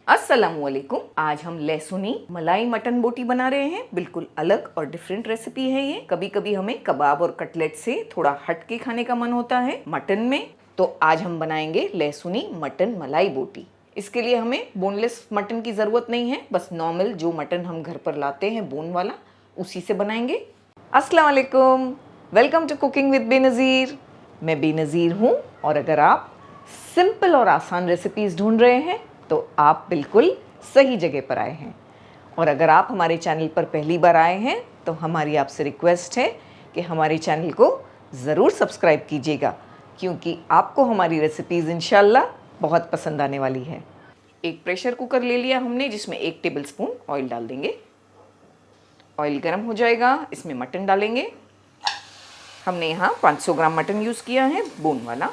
अस्सलामुअलैकुम। आज हम लहसुनी मलाई मटन बोटी बना रहे हैं। बिल्कुल अलग और डिफरेंट रेसिपी है ये। कभी कभी हमें कबाब और कटलेट से थोड़ा हट के खाने का मन होता है मटन में, तो आज हम बनाएंगे लहसुनी मटन मलाई बोटी। इसके लिए हमें बोनलेस मटन की ज़रूरत नहीं है, बस नॉर्मल जो मटन हम घर पर लाते हैं बोन वाला, उसी से बनाएंगे। अस्सलाम वालेकुम, welcome to cooking with Benazir. मैं बेनज़ीर हूँ और अगर आप सिंपल और आसान रेसिपीज़ ढूंढ रहे हैं तो आप बिल्कुल सही जगह पर आए हैं। और अगर आप हमारे चैनल पर पहली बार आए हैं तो हमारी आपसे रिक्वेस्ट है कि हमारे चैनल को ज़रूर सब्सक्राइब कीजिएगा, क्योंकि आपको हमारी रेसिपीज़ इंशाल्लाह बहुत पसंद आने वाली है। एक प्रेशर कुकर ले लिया हमने, जिसमें 1 टेबलस्पून ऑयल डाल देंगे। ऑयल गर्म हो जाएगा, इसमें मटन डालेंगे। हमने यहाँ 500 ग्राम मटन यूज़ किया है, बोन वाला।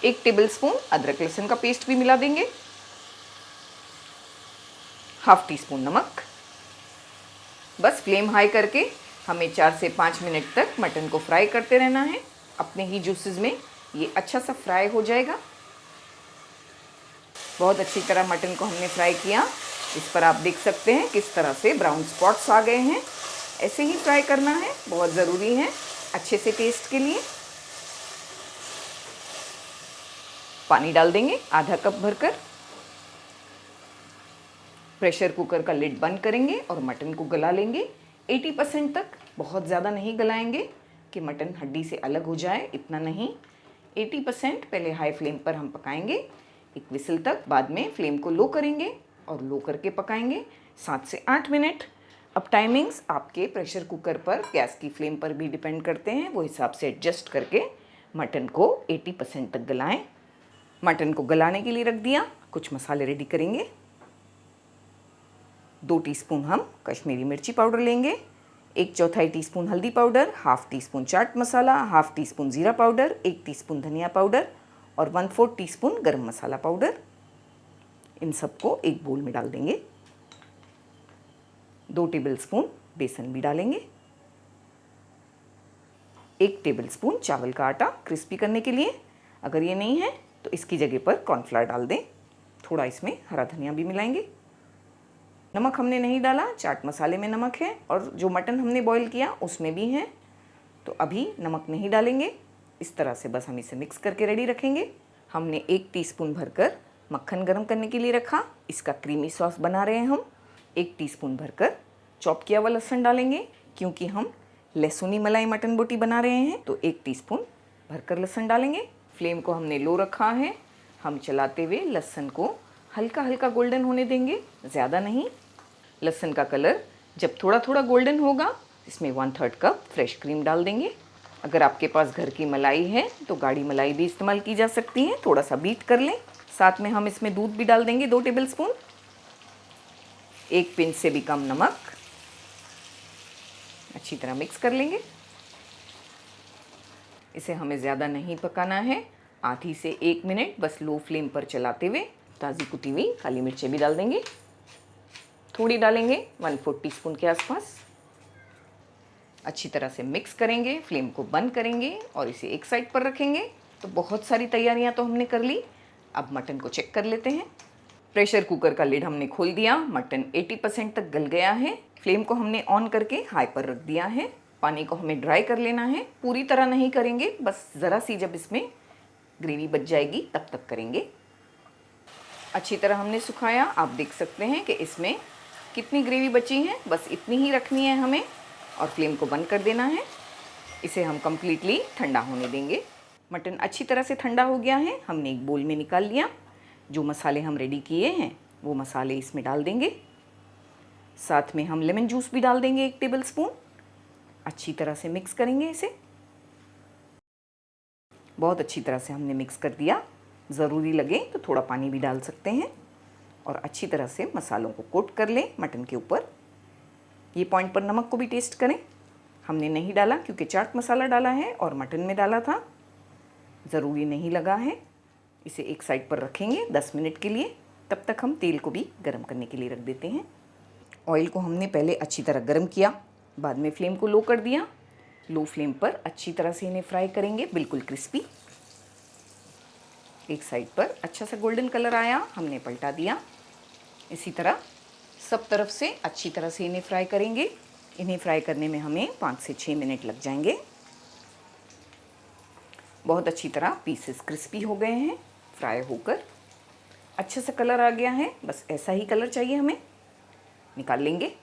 1 टेबलस्पून अदरक लहसुन का पेस्ट भी मिला देंगे। हाफ टी स्पून नमक। बस फ्लेम हाई करके हमें 4 से 5 मिनट तक मटन को फ्राई करते रहना है। अपने ही जूसेस में ये अच्छा सा फ्राई हो जाएगा। बहुत अच्छी तरह मटन को हमने फ्राई किया। इस पर आप देख सकते हैं किस तरह से ब्राउन स्पॉट्स आ गए हैं। ऐसे ही फ्राई करना है, बहुत ज़रूरी है अच्छे से टेस्ट के लिए। पानी डाल देंगे आधा कप भरकर। प्रेशर कुकर का लिड बंद करेंगे और मटन को गला लेंगे 80% तक। बहुत ज़्यादा नहीं गलाएंगे कि मटन हड्डी से अलग हो जाए, इतना नहीं। 80% पहले हाई फ्लेम पर हम पकाएंगे 1 विसल तक। बाद में फ्लेम को लो करेंगे और लो करके पकाएंगे 7 से 8 मिनट। अब टाइमिंग्स आपके प्रेशर कुकर पर, गैस की फ्लेम पर भी डिपेंड करते हैं। वो हिसाब से एडजस्ट करके मटन को 80% तक गलाएं। मटन को गलाने के लिए रख दिया। कुछ मसाले रेडी करेंगे। 2 टीस्पून हम कश्मीरी मिर्ची पाउडर लेंगे, 1/4 टीस्पून हल्दी powder, half tea spoon chaat masala, half tea spoon ज़ीरा पाउडर, 1 टीस्पून धनिया पाउडर और 1/4 टीस्पून गरम मसाला पाउडर। इन सबको एक बोल में डाल देंगे। 2 टेबलस्पून बेसन भी डालेंगे। 1 टेबलस्पून चावल का आटा क्रिस्पी करने के लिए। अगर ये नहीं है तो इसकी जगह पर कॉर्नफ्लावर डाल दें। थोड़ा इसमें हरा धनिया भी मिलाएंगे। नमक हमने नहीं डाला, चाट मसाले में नमक है और जो मटन हमने बॉईल किया उसमें भी है, तो अभी नमक नहीं डालेंगे। इस तरह से बस हम इसे मिक्स करके रेडी रखेंगे। हमने 1 टीस्पून भरकर मक्खन गरम करने के लिए रखा। इसका क्रीमी सॉस बना रहे हैं हम। 1 टीस्पून भरकर चॉप किया हुआ लहसुन डालेंगे, क्योंकि हम लहसुनी मलाई मटन बोटी बना रहे हैं, तो 1 टीस्पून भरकर लहसुन डालेंगे। फ्लेम को हमने लो रखा है। हम चलाते हुए लहसुन को हल्का हल्का गोल्डन होने देंगे, ज़्यादा नहीं। लहसुन का कलर जब थोड़ा थोड़ा गोल्डन होगा, इसमें 1/3 कप फ्रेश क्रीम डाल देंगे। अगर आपके पास घर की मलाई है तो गाढ़ी मलाई भी इस्तेमाल की जा सकती है। थोड़ा सा बीट कर लें। साथ में हम इसमें दूध भी डाल देंगे 2 टेबलस्पून। 1 पिंच से भी कम नमक। अच्छी तरह मिक्स कर लेंगे। इसे हमें ज़्यादा नहीं पकाना है, आधी से 1 मिनट बस लो फ्लेम पर चलाते हुए। ताज़ी कुटी हुई काली मिर्चें भी डाल देंगे, थोड़ी डालेंगे 1/4 टीस्पून के आसपास। अच्छी तरह से मिक्स करेंगे, फ्लेम को बंद करेंगे और इसे एक साइड पर रखेंगे। तो बहुत सारी तैयारियां तो हमने कर ली। अब मटन को चेक कर लेते हैं। प्रेशर कुकर का लिड हमने खोल दिया। मटन 80% तक गल गया है। फ्लेम को हमने ऑन करके हाई पर रख दिया है। पानी को हमें ड्राई कर लेना है, पूरी तरह नहीं करेंगे, बस ज़रा सी जब इसमें ग्रेवी बच जाएगी तब तक करेंगे। अच्छी तरह हमने सुखाया। आप देख सकते हैं कि इसमें कितनी ग्रेवी बची है, बस इतनी ही रखनी है हमें और फ्लेम को बंद कर देना है। इसे हम कम्प्लीटली ठंडा होने देंगे। मटन अच्छी तरह से ठंडा हो गया है। हमने एक बोल में निकाल लिया। जो मसाले हम रेडी किए हैं वो मसाले इसमें डाल देंगे। साथ में हम लेमन जूस भी डाल देंगे 1 टेबलस्पून। अच्छी तरह से मिक्स करेंगे इसे। बहुत अच्छी तरह से हमने मिक्स कर दिया। ज़रूरी लगे तो थोड़ा पानी भी डाल सकते हैं और अच्छी तरह से मसालों को कोट कर लें मटन के ऊपर। ये पॉइंट पर नमक को भी टेस्ट करें। हमने नहीं डाला क्योंकि चाट मसाला डाला है और मटन में डाला था, ज़रूरी नहीं लगा है। इसे एक साइड पर रखेंगे 10 मिनट के लिए। तब तक हम तेल को भी गर्म करने के लिए रख देते हैं। ऑयल को हमने पहले अच्छी तरह गर्म किया, बाद में फ्लेम को लो कर दिया। लो फ्लेम पर अच्छी तरह से इन्हें फ्राई करेंगे, बिल्कुल क्रिस्पी। एक साइड पर अच्छा सा गोल्डन कलर आया, हमने पलटा दिया। इसी तरह सब तरफ से अच्छी तरह से इन्हें फ्राई करेंगे। इन्हें फ्राई करने में हमें 5 से 6 मिनट लग जाएंगे। बहुत अच्छी तरह पीसेस क्रिस्पी हो गए हैं फ्राई होकर। अच्छा सा कलर आ गया है, बस ऐसा ही कलर चाहिए हमें। निकाल लेंगे।